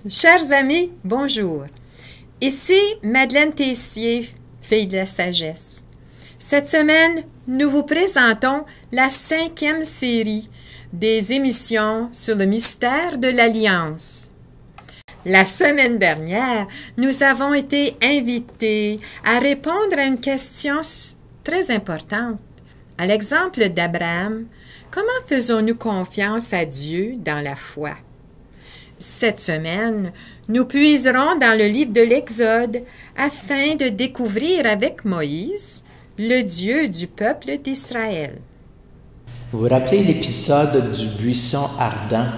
Chers amis, bonjour. Ici Madeleine Tessier, fille de la sagesse. Cette semaine, nous vous présentons la 5e série des émissions sur le mystère de l'Alliance. La semaine dernière, nous avons été invités à répondre à une question très importante. À l'exemple d'Abraham, comment faisons-nous confiance à Dieu dans la foi? Cette semaine, nous puiserons dans le livre de l'Exode afin de découvrir avec Moïse le Dieu du peuple d'Israël. Vous vous rappelez l'épisode du buisson ardent?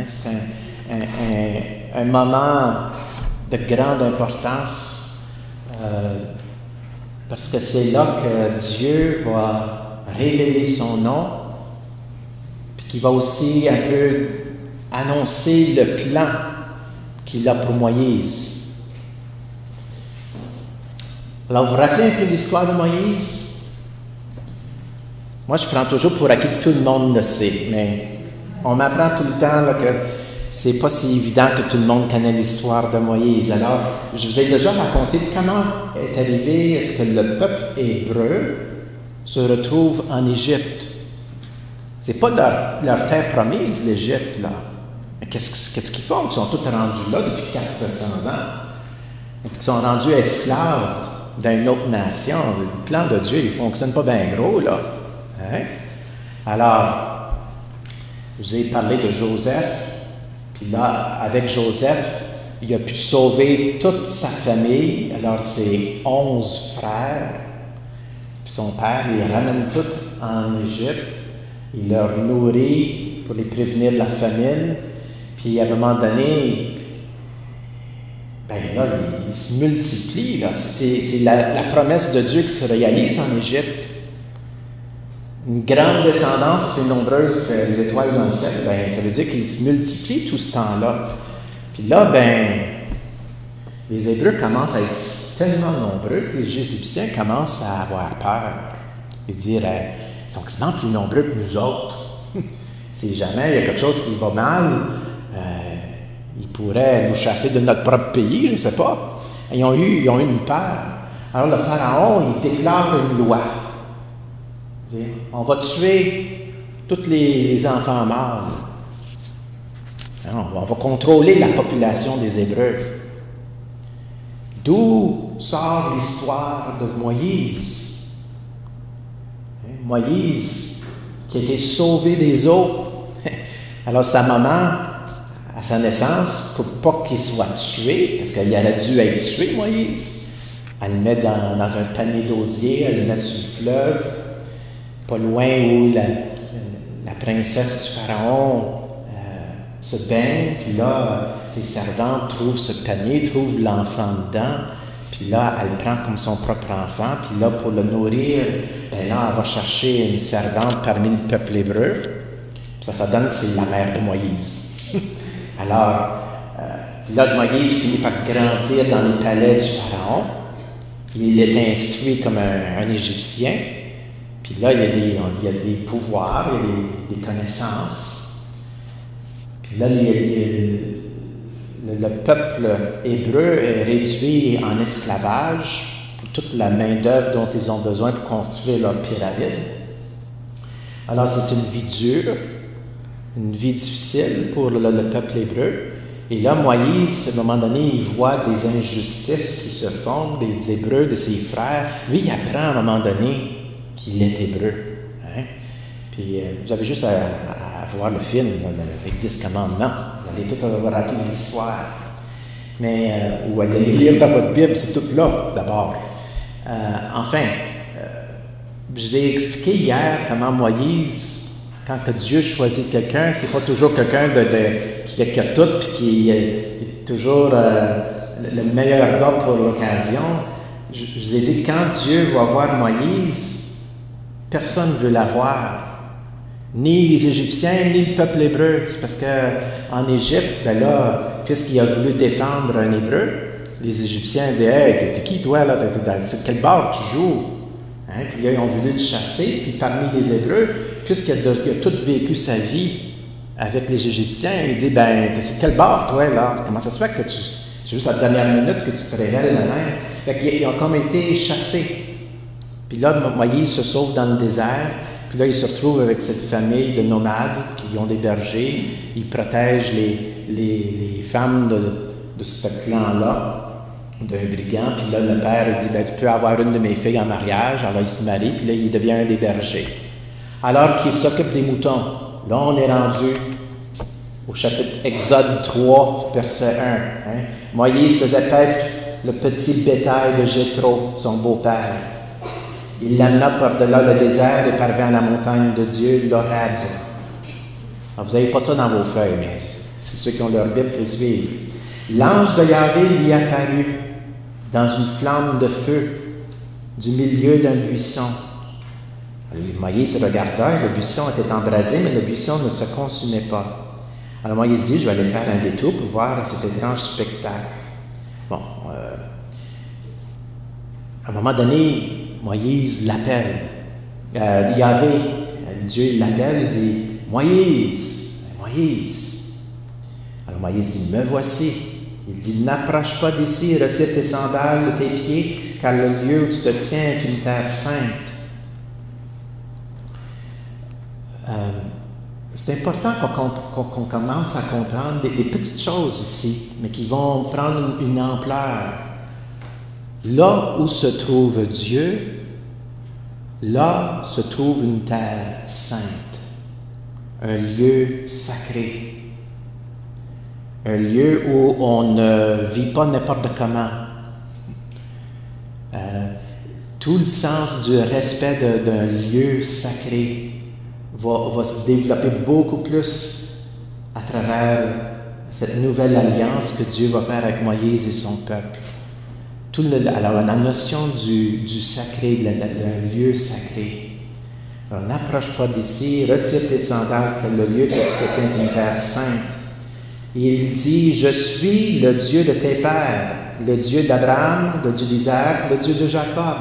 C'est un moment de grande importance parce que c'est là que Dieu va révéler son nom puis qu'il va aussi un peu annoncer le plan qu'il a pour Moïse. Alors, vous vous rappelez un peu l'histoire de Moïse? Moi, je prends toujours pour acquis que tout le monde le sait, mais on m'apprend tout le temps là, que c'est pas si évident que tout le monde connaît l'histoire de Moïse. Alors, je vous ai déjà raconté comment est arrivé, est-ce que le peuple hébreu se retrouve en Égypte. C'est pas leur terre promise, l'Égypte, là. Mais qu'est-ce qu'ils font? Ils sont tous rendus là depuis 400 ans. Ils sont rendus esclaves d'une autre nation. Le plan de Dieu, il ne fonctionne pas bien gros, là. Hein? Alors, je vous ai parlé de Joseph. Puis là, avec Joseph, il a pu sauver toute sa famille. Alors, ses 11 frères. Puis son père, il les ramène tous en Égypte. Il leur nourrit pour les prévenir de la famine. Puis à un moment donné, ben là, il se multiplie. Là. C'est la promesse de Dieu qui se réalise en Égypte. Une grande descendance aussi nombreuse que les étoiles dans le ciel, ben, ça veut dire qu'il se multiplie tout ce temps-là. Puis là, ben, les Hébreux commencent à être tellement nombreux que les Égyptiens commencent à avoir peur. Et dire, ils sont quasiment plus nombreux que nous autres. Si jamais il y a quelque chose qui va mal, ils pourraient nous chasser de notre propre pays, je ne sais pas. Ils ont eu une peur. Alors le pharaon, il déclare une loi. On va tuer tous les enfants mâles. On va contrôler la population des Hébreux. D'où sort l'histoire de Moïse. Moïse, qui a été sauvé des eaux. Alors sa maman, à sa naissance, pour pas qu'il soit tué, parce qu'il aurait dû être tué, Moïse, elle le met dans un panier d'osier, elle le met sur le fleuve, pas loin où la princesse du pharaon se baigne, puis là, ses servantes trouvent ce panier, trouvent l'enfant dedans, puis là, elle le prend comme son propre enfant, puis là, pour le nourrir, ben là, elle va chercher une servante parmi le peuple hébreu, puis ça donne que c'est la mère de Moïse. Alors, là, Moïse finit par grandir dans les palais du pharaon. Il est instruit comme un Égyptien. Puis là, il y a des pouvoirs, il y a des connaissances. Puis là, le peuple hébreu est réduit en esclavage pour toute la main-d'œuvre dont ils ont besoin pour construire leur pyramide. Alors, c'est une vie dure. Une vie difficile pour le peuple hébreu. Et là, Moïse, à un moment donné, il voit des injustices qui se font des Hébreux, de ses frères. Lui, il apprend à un moment donné qu'il est hébreu. Hein? Puis, vous avez juste à voir le film, avec 10 commandements. Vous allez tout avoir appris l'histoire. Mais, ou allez lire dans votre Bible, c'est tout là, d'abord. Je vous ai expliqué hier comment Moïse, quand que Dieu choisit quelqu'un, c'est pas toujours quelqu'un qui a tout et qui est toujours le meilleur gars pour l'occasion. Je vous ai dit que quand Dieu va voir Moïse, personne ne veut l'avoir. Ni les Égyptiens, ni le peuple hébreu. C'est parce qu'en Égypte, ben là, puisqu'il a voulu défendre un Hébreu, les Égyptiens disaient « Hey, t'es qui toi là? Sur quel bord tu joues? » Hein? Puis là, ils ont voulu le chasser. Puis parmi les Hébreux, puisqu'il a tout vécu sa vie avec les Égyptiens. Il dit, ben, t'es sur quel bord, toi, là? Comment ça se fait que c'est juste à la dernière minute que tu te révèles la même? Fait qu'ils ont comme été chassés. Puis là, Moïse se sauve dans le désert. Puis là, il se retrouve avec cette famille de nomades qui ont des bergers. Ils protègent les femmes de ce clan-là, d'un brigand. Puis là, le père, il dit, ben, tu peux avoir une de mes filles en mariage. Alors, il se marie, puis là, il devient un des bergers. Alors qu'il s'occupe des moutons. Là, on est rendu au chapitre Exode 3, verset 1. Hein? Moïse faisait paître le petit bétail de Jéthro, son beau-père. Il l'amena par-delà le désert et parvint à la montagne de Dieu, l'Horeb. Vous n'avez pas ça dans vos feuilles, mais c'est ceux qui ont leur Bible qui suivent. L'ange de Yahvé lui apparut dans une flamme de feu du milieu d'un buisson. Moïse regarda, le buisson était embrasé, mais le buisson ne se consumait pas. Alors Moïse dit, je vais aller faire un détour pour voir cet étrange spectacle. Bon, à un moment donné, Moïse l'appelle. Yahvé, Dieu l'appelle, il dit, Moïse, Moïse. Alors Moïse dit, me voici. Il dit, n'approche pas d'ici, retire tes sandales de tes pieds, car le lieu où tu te tiens est une terre sainte. C'est important qu'on commence à comprendre des petites choses ici, mais qui vont prendre une ampleur. Là où se trouve Dieu, là se trouve une terre sainte, un lieu sacré, un lieu où on ne vit pas n'importe comment. Tout le sens du respect d'un lieu sacré va se développer beaucoup plus à travers cette nouvelle alliance que Dieu va faire avec Moïse et son peuple. Alors, la notion du sacré, d'un lieu sacré. Alors, n'approche pas d'ici, retire tes sandales, que le lieu que tu te tiens est une terre sainte. Et il dit, je suis le Dieu de tes pères, le Dieu d'Abraham, le Dieu d'Isaac, le Dieu de Jacob.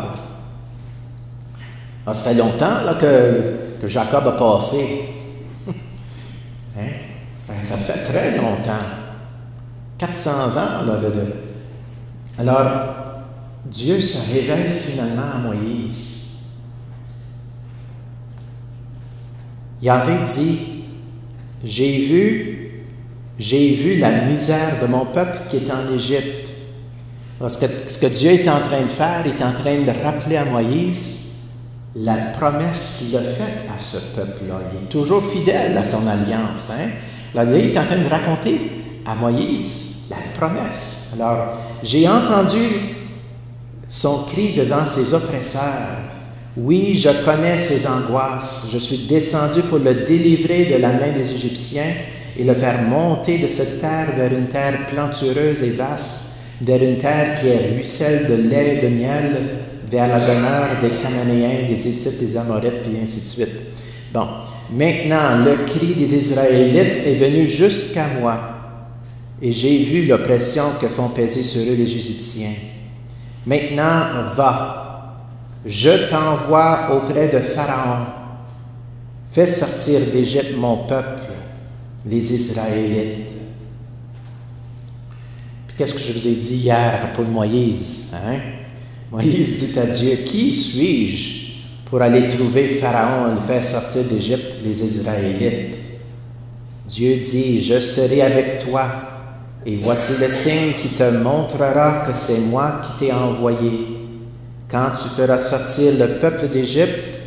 Alors, ça fait longtemps là, que Jacob a passé. Hein? Ça fait très longtemps. 400 ans. Là, Alors, Dieu se révèle finalement à Moïse. Yahvé dit, j'ai vu la misère de mon peuple qui est en Égypte. Alors, ce que Dieu est en train de faire, il est en train de rappeler à Moïse la promesse qu'il a faite à ce peuple-là. Il est toujours fidèle à son alliance. Hein? Là, il est en train de raconter à Moïse la promesse. Alors, j'ai entendu son cri devant ses oppresseurs. Oui, je connais ses angoisses. Je suis descendu pour le délivrer de la main des Égyptiens et le faire monter de cette terre vers une terre plantureuse et vaste, vers une terre qui ruisselle de lait et de miel, vers la demeure des Cananéens, des Héthites, des Amorites, puis ainsi de suite. Bon, maintenant, le cri des Israélites est venu jusqu'à moi, et j'ai vu l'oppression que font peser sur eux les Égyptiens. Maintenant, va, je t'envoie auprès de Pharaon. Fais sortir d'Égypte mon peuple, les Israélites. Puis qu'est-ce que je vous ai dit hier à propos de Moïse? Hein? Moïse dit à Dieu, qui suis-je pour aller trouver Pharaon et le faire sortir d'Égypte, les Israélites? Dieu dit, je serai avec toi, et voici le signe qui te montrera que c'est moi qui t'ai envoyé. Quand tu feras sortir le peuple d'Égypte,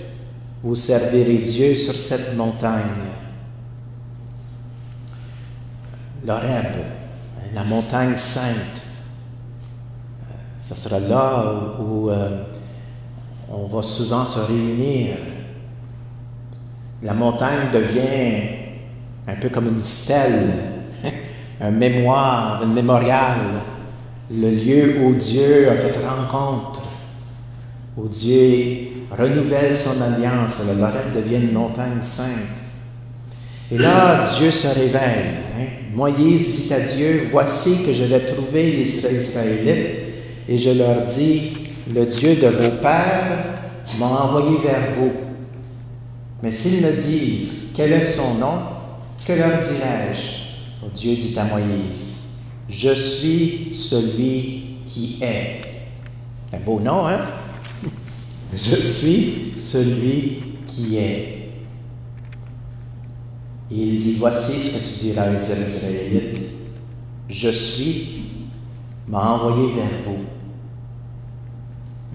vous servirez Dieu sur cette montagne. L'Horeb, la montagne sainte. Ce sera là où on va souvent se réunir. La montagne devient un peu comme une stèle, un mémoire, un mémorial, le lieu où Dieu a fait rencontre, où Dieu renouvelle son alliance. L'Horeb devient une montagne sainte. Et là, Dieu se révèle. Hein? Moïse dit à Dieu, voici que je vais trouver les Israélites, et je leur dis, le Dieu de vos pères m'a envoyé vers vous. Mais s'ils me disent, quel est son nom, Que leur dirai-je? Oh, Dieu dit à Moïse, « Je suis celui qui est. » Un beau nom, hein? Je suis celui qui est. Et il dit, voici ce que tu diras aux Israélites. Je suis m'a envoyé vers vous.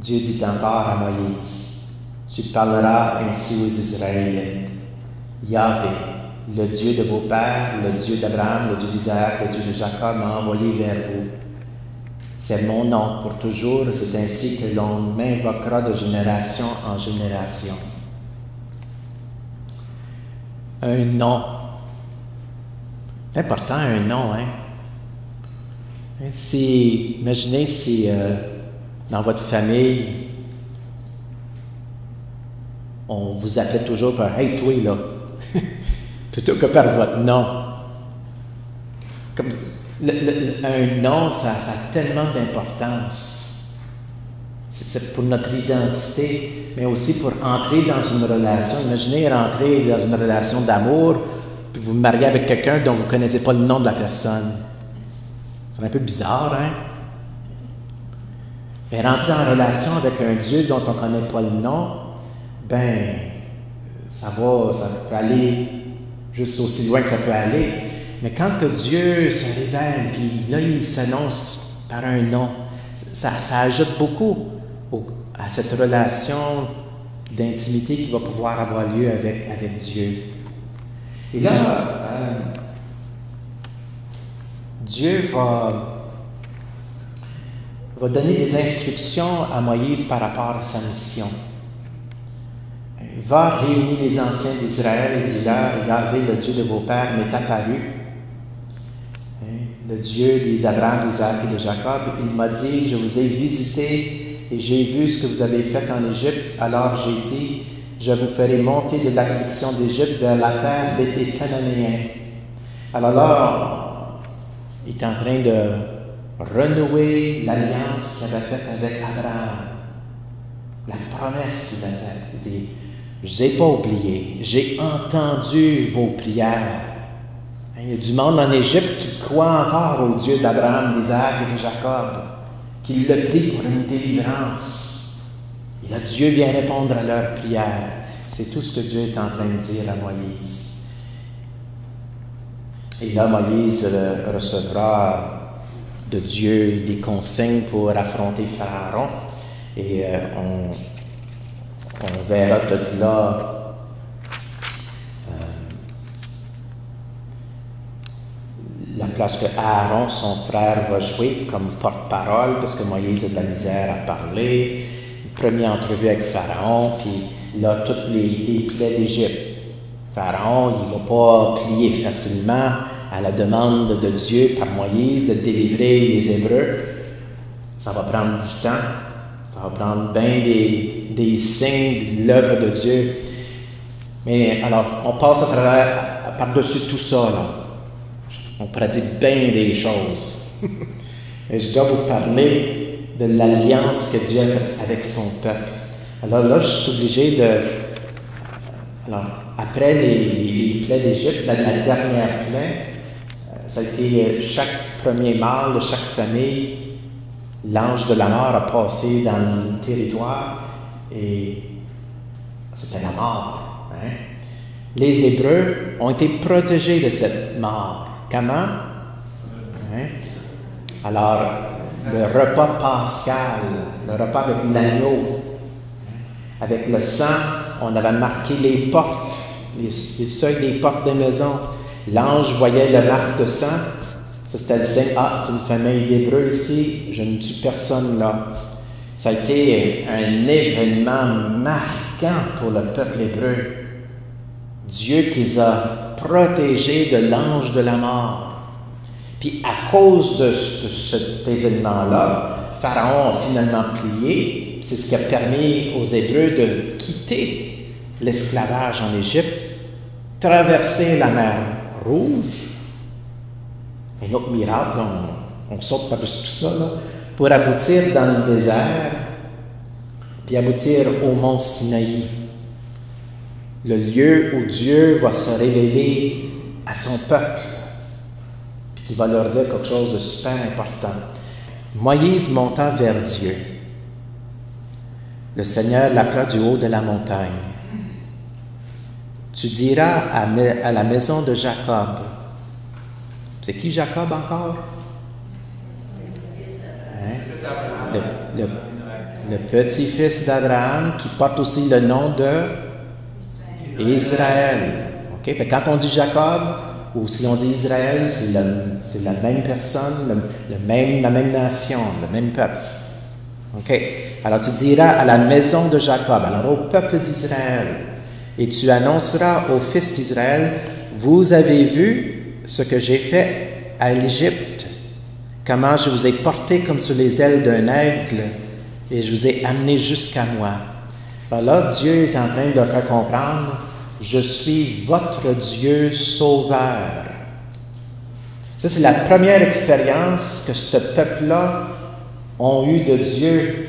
Dieu dit encore à Moïse, tu parleras ainsi aux Israélites. Yahvé, le Dieu de vos pères, le Dieu d'Abraham, le Dieu d'Isaac, le Dieu de Jacob m'a envoyé vers vous. C'est mon nom pour toujours, et c'est ainsi que l'on m'invoquera de génération en génération. Un nom. C'est important, un nom, hein? Imaginez si dans votre famille, on vous appelait toujours par « Hey, toi, là! » plutôt que par votre nom. Comme un nom, ça a tellement d'importance. C'est pour notre identité, mais aussi pour entrer dans une relation. Imaginez rentrer dans une relation d'amour, puis vous vous mariez avec quelqu'un dont vous ne connaissez pas le nom de la personne. C'est un peu bizarre, hein? Mais rentrer en relation avec un Dieu dont on ne connaît pas le nom, ben, ça peut aller juste aussi loin que ça peut aller. Mais quand que Dieu se révèle, puis là, il s'annonce par un nom, ça ajoute beaucoup à cette relation d'intimité qui va pouvoir avoir lieu avec Dieu. Et là, Dieu va donner des instructions à Moïse par rapport à sa mission. Va réunir les anciens d'Israël et dis-leur, Yahvé, le Dieu de vos pères, m'est apparu, le Dieu d'Abraham, d'Isaac et de Jacob. Il m'a dit, je vous ai visité et j'ai vu ce que vous avez fait en Égypte. Alors j'ai dit, je vous ferai monter de l'affliction d'Égypte vers la terre des Cananéens. Alors là, il est en train de renouer l'alliance qu'il avait faite avec Abraham, la promesse qu'il a faite. Il dit, je ne vous ai pas oublié, j'ai entendu vos prières. Il y a du monde en Égypte qui croit encore au Dieu d'Abraham, d'Isaac et de Jacob, qui le prie pour une délivrance. Et là, Dieu vient répondre à leurs prières. C'est tout ce que Dieu est en train de dire à Moïse. Et là, Moïse recevra de Dieu des consignes pour affronter Pharaon. Et on verra tout là la place que Aaron, son frère, va jouer comme porte-parole, parce que Moïse a de la misère à parler. Première entrevue avec Pharaon, puis là, toutes les plaies d'Égypte. Pharaon, il ne va pas plier facilement à la demande de Dieu par Moïse de délivrer les Hébreux. Ça va prendre du temps, ça va prendre bien des signes de l'œuvre de Dieu. Mais alors, on passe par-dessus tout ça, là. On pourrait dire bien des choses. Et je dois vous parler de l'alliance que Dieu a faite avec son peuple. Alors là, je suis obligé de... Alors, après les plaies d'Égypte, la dernière plaie, ça a été chaque premier mâle de chaque famille, l'ange de la mort a passé dans le territoire et c'était la mort. Hein? Les Hébreux ont été protégés de cette mort. Comment? Hein? Alors, le repas pascal, le repas avec l'agneau, avec le sang, on avait marqué les portes, les seuils des portes des maisons. L'ange voyait la marque de sang. Ça, c'était le signe. Ah, c'est une famille d'Hébreux ici, je ne tue personne là. Ça a été un événement marquant pour le peuple hébreu. Dieu qui les a protégés de l'ange de la mort. Puis à cause de cet événement-là, Pharaon a finalement plié. C'est ce qui a permis aux Hébreux de quitter l'esclavage en Égypte, traverser la mer Rouge. Un autre miracle, on saute par-dessus tout ça, là, pour aboutir dans le désert, puis aboutir au mont Sinaï. Le lieu où Dieu va se révéler à son peuple, puis qui va leur dire quelque chose de super important. Moïse monta vers Dieu. Le Seigneur l'appela du haut de la montagne. Tu diras à la maison de Jacob. C'est qui Jacob encore? Hein? Le petit-fils d'Abraham qui porte aussi le nom de Israël. Okay? Fait quand on dit Jacob, ou si on dit Israël, c'est la même personne, la même nation, le même peuple. OK? Alors tu diras à la maison de Jacob, alors au peuple d'Israël, et tu annonceras aux fils d'Israël, vous avez vu ce que j'ai fait à l'Égypte, comment je vous ai porté comme sur les ailes d'un aigle, et je vous ai amené jusqu'à moi. Alors là, Dieu est en train de leur faire comprendre, je suis votre Dieu sauveur. Ça, c'est la première expérience que ce peuple-là ont eue de Dieu,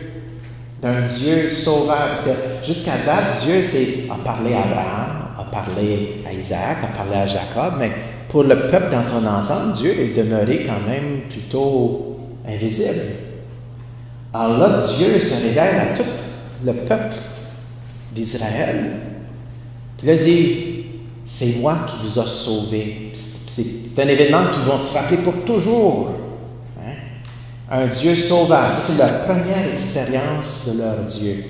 d'un Dieu sauveur. Parce que jusqu'à date, Dieu a parlé à Abraham, a parlé à Isaac, a parlé à Jacob, mais pour le peuple dans son ensemble, Dieu est demeuré quand même plutôt invisible. Alors là, Dieu se révèle à tout le peuple d'Israël. Puis là, il dit, c'est moi qui vous a sauvés. C'est un événement qu'ils vont se rappeler pour toujours. Hein? Un Dieu sauveur. Ça, c'est la première expérience de leur Dieu.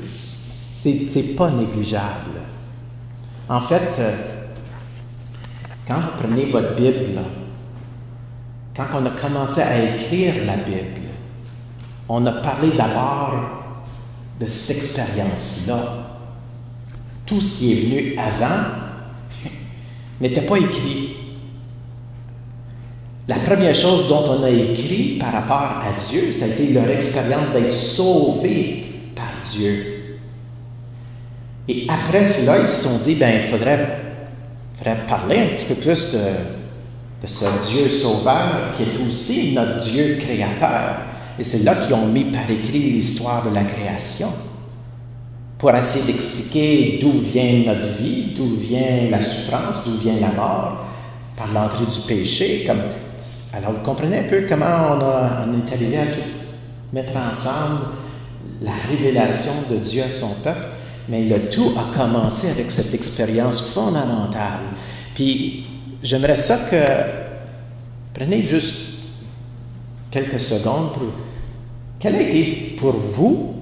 C'est pas négligeable. En fait, quand vous prenez votre Bible, quand on a commencé à écrire la Bible, on a parlé d'abord de cette expérience-là. Tout ce qui est venu avant n'était pas écrit. La première chose dont on a écrit par rapport à Dieu, ça a été leur expérience d'être sauvés par Dieu. Et après cela, ils se sont dit, il faudrait parler un petit peu plus de ce Dieu sauveur qui est aussi notre Dieu créateur. Et c'est là qu'ils ont mis par écrit l'histoire de la création, pour essayer d'expliquer d'où vient notre vie, d'où vient la souffrance, d'où vient la mort, par l'entrée du péché. Alors vous comprenez un peu comment on est arrivé à tout mettre ensemble la révélation de Dieu à son peuple, mais le tout a commencé avec cette expérience fondamentale. Puis j'aimerais ça que prenez juste quelques secondes pour... Quelle a été pour vous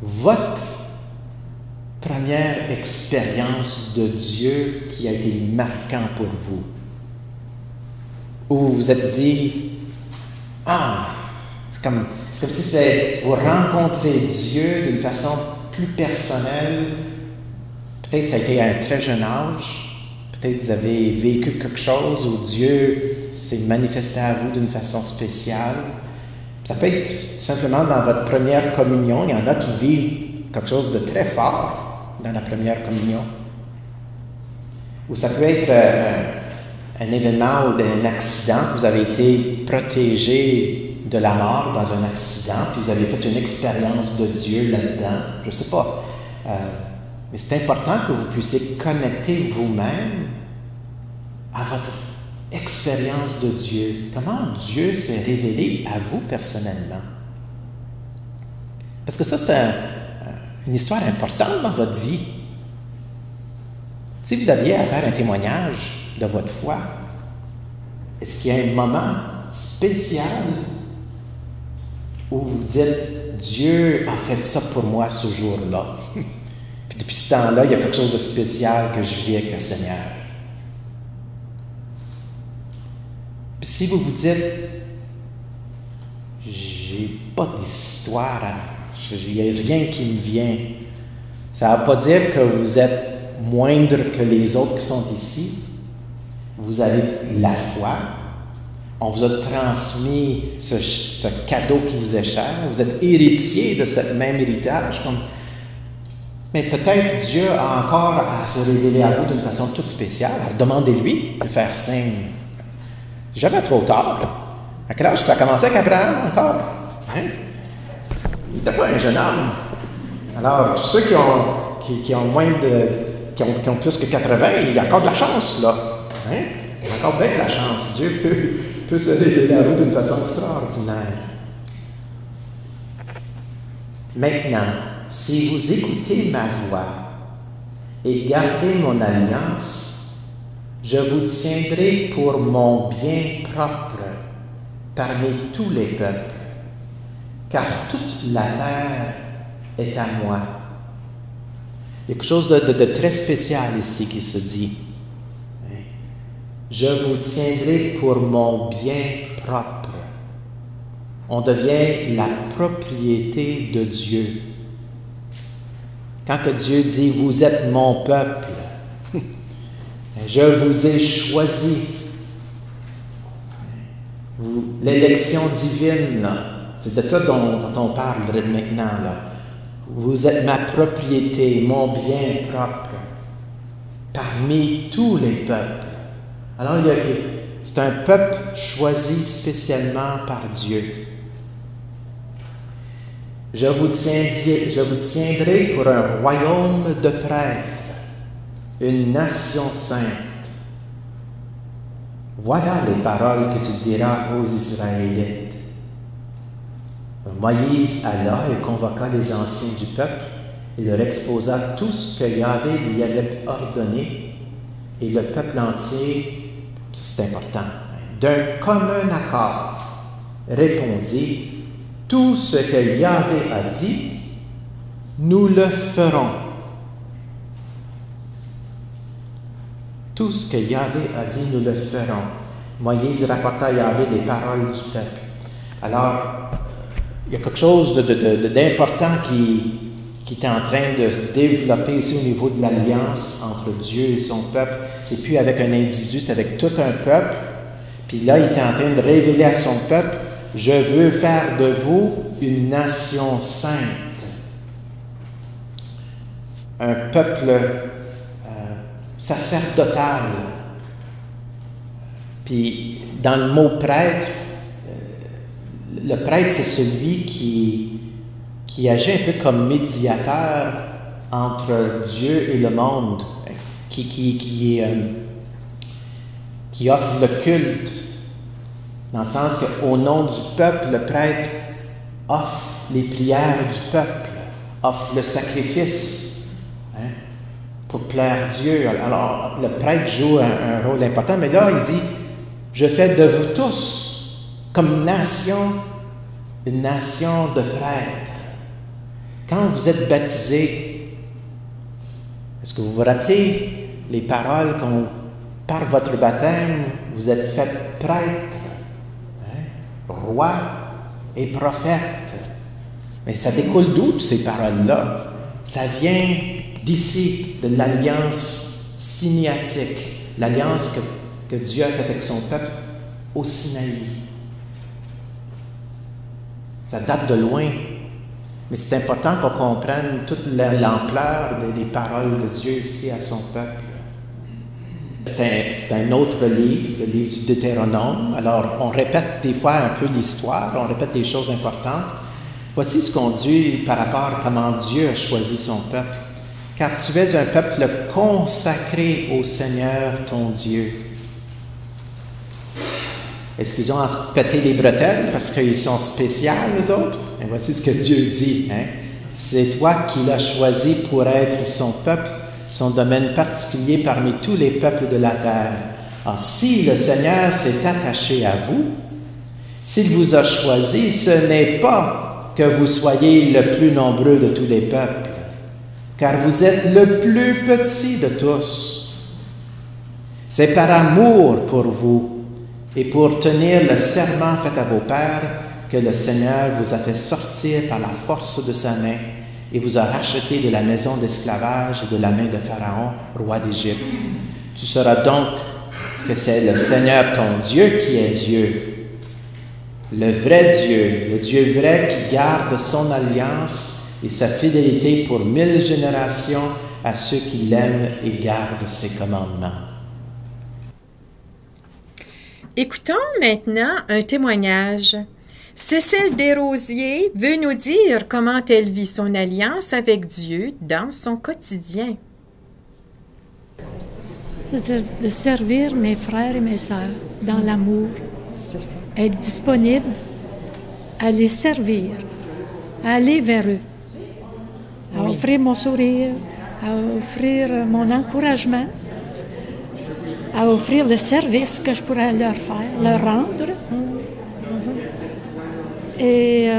votre première expérience de Dieu qui a été marquant pour vous? Où vous vous êtes dit, c'est comme si vous rencontrez Dieu d'une façon plus personnelle. Peut-être ça a été à un très jeune âge. Peut-être vous avez vécu quelque chose où Dieu s'est manifesté à vous d'une façon spéciale. Ça peut être simplement dans votre première communion. Il y en a qui vivent quelque chose de très fort dans la première communion. Ou ça peut être un événement ou un accident. Vous avez été protégé de la mort dans un accident, puis vous avez fait une expérience de Dieu là-dedans. Je ne sais pas. Mais c'est important que vous puissiez connecter vous-même à votre expérience de Dieu. Comment Dieu s'est révélé à vous personnellement? Parce que ça, c'est une histoire importante dans votre vie. Si vous aviez à faire un témoignage de votre foi, est-ce qu'il y a un moment spécial où vous dites, Dieu a fait ça pour moi ce jour-là? Puis depuis ce temps-là, il y a quelque chose de spécial que je vis avec le Seigneur. Puis si vous vous dites, j'ai pas d'histoire, il n'y a rien qui me vient, ça ne veut pas dire que vous êtes moindre que les autres qui sont ici. Vous avez la foi. On vous a transmis ce cadeau qui vous est cher. Vous êtes héritier de ce même héritage. Mais peut-être Dieu a encore à se révéler à vous d'une façon toute spéciale. Alors demandez-lui de faire signe. C'est jamais trop tard. À quel âge tu as commencé avec Abraham encore? Hein? Il n'était pas un jeune homme. Alors, tous ceux qui ont moins de qui ont plus que 80, il y a encore de la chance, là. Hein? Il y a encore bien de la chance. Dieu peut se révéler à vous d'une façon extraordinaire. Maintenant, si vous écoutez ma voix et gardez mon alliance, je vous tiendrai pour mon bien propre parmi tous les peuples, car toute la terre est à moi. Il y a quelque chose de très spécial ici qui se dit. Je vous tiendrai pour mon bien propre. On devient la propriété de Dieu. Quand que Dieu dit « Vous êtes mon peuple », je vous ai choisi. L'élection divine, c'est de ça dont on parle maintenant, là. Vous êtes ma propriété, mon bien propre, parmi tous les peuples. Alors, c'est un peuple choisi spécialement par Dieu. Je vous tiendrai pour un royaume de prêtres, une nation sainte. Voilà les paroles que tu diras aux Israélites. Moïse alla et convoqua les anciens du peuple et leur exposa tout ce que Yahvé lui avait ordonné. Et le peuple entier, c'est important, d'un commun accord, répondit: tout ce que Yahvé a dit, nous le ferons. Tout ce que Yahvé a dit, nous le ferons. Moïse rapporta à Yahvé les paroles du peuple. Alors, il y a quelque chose d'important qui est en train de se développer ici au niveau de l'alliance entre Dieu et son peuple. C'est plus avec un individu, c'est avec tout un peuple. Puis là, il est en train de révéler à son peuple: je veux faire de vous une nation sainte. Un peuple sacerdotal. Puis, dans le mot prêtre, le prêtre, c'est celui qui agit un peu comme médiateur entre Dieu et le monde, qui offre le culte, dans le sens qu'au nom du peuple, le prêtre offre les prières du peuple, offre le sacrifice, pour plaire Dieu. Alors, le prêtre joue un rôle important, mais là, il dit: je fais de vous tous, comme nation, une nation de prêtres. Quand vous êtes baptisés, est-ce que vous vous rappelez les paroles par votre baptême, vous êtes fait prêtre, roi et prophète? Mais ça découle d'où, toutes ces paroles-là? Ça vient d'ici, de l'alliance sinaïtique, l'alliance que Dieu a faite avec son peuple au Sinaï. Ça date de loin, mais c'est important qu'on comprenne toute l'ampleur des paroles de Dieu ici à son peuple. C'est un autre livre, le livre du Deutéronome. Alors, on répète des fois un peu l'histoire, on répète des choses importantes. Voici ce qu'on dit par rapport à comment Dieu a choisi son peuple. Car tu es un peuple consacré au Seigneur ton Dieu. Est-ce qu'ils ont à se péter les bretelles parce qu'ils sont spéciaux, les autres? Et voici ce que Dieu dit. C'est toi qui l'as choisi pour être son peuple, son domaine particulier parmi tous les peuples de la terre. Alors, si le Seigneur s'est attaché à vous, s'il vous a choisi, ce n'est pas que vous soyez le plus nombreux de tous les peuples, car vous êtes le plus petit de tous. C'est par amour pour vous et pour tenir le serment fait à vos pères que le Seigneur vous a fait sortir par la force de sa main et vous a racheté de la maison d'esclavage et de la main de Pharaon, roi d'Égypte. Tu sauras donc que c'est le Seigneur ton Dieu qui est Dieu, le vrai Dieu, le Dieu vrai qui garde son alliance et sa fidélité pour 1000 générations à ceux qui l'aiment et gardent ses commandements. Écoutons maintenant un témoignage. Cécile Desrosiers veut nous dire comment elle vit son alliance avec Dieu dans son quotidien. C'est de servir mes frères et mes sœurs dans l'amour, C'est ça. être disponible à les servir, à aller vers eux, à offrir mon sourire, à offrir mon encouragement, à offrir le service que je pourrais leur faire, leur rendre, et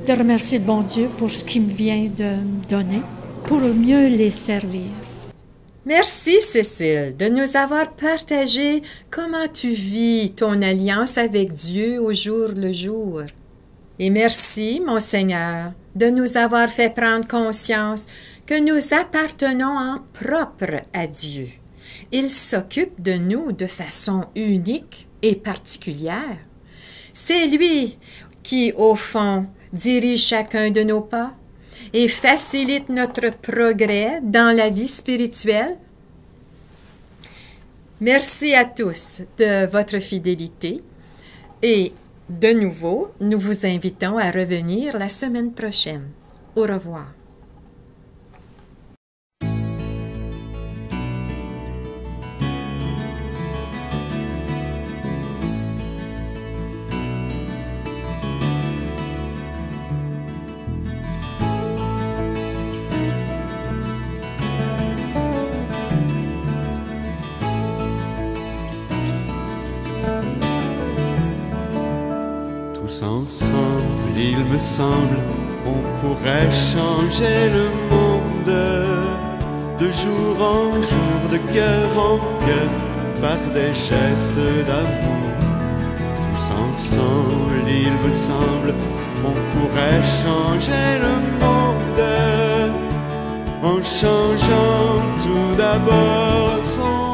de remercier le bon Dieu pour ce qu'il me vient de me donner, pour mieux les servir. Merci, Cécile, de nous avoir partagé comment tu vis ton alliance avec Dieu au jour le jour. Et merci, mon Seigneur, de nous avoir fait prendre conscience que nous appartenons en propre à Dieu. Il s'occupe de nous de façon unique et particulière. C'est lui qui, au fond, dirige chacun de nos pas et facilite notre progrès dans la vie spirituelle. Merci à tous de votre fidélité et de nouveau, nous vous invitons à revenir la semaine prochaine. Au revoir. Tous ensemble, il me semble, on pourrait changer le monde de jour en jour, de cœur en cœur, par des gestes d'amour. Tous ensemble, il me semble, on pourrait changer le monde en changeant tout d'abord son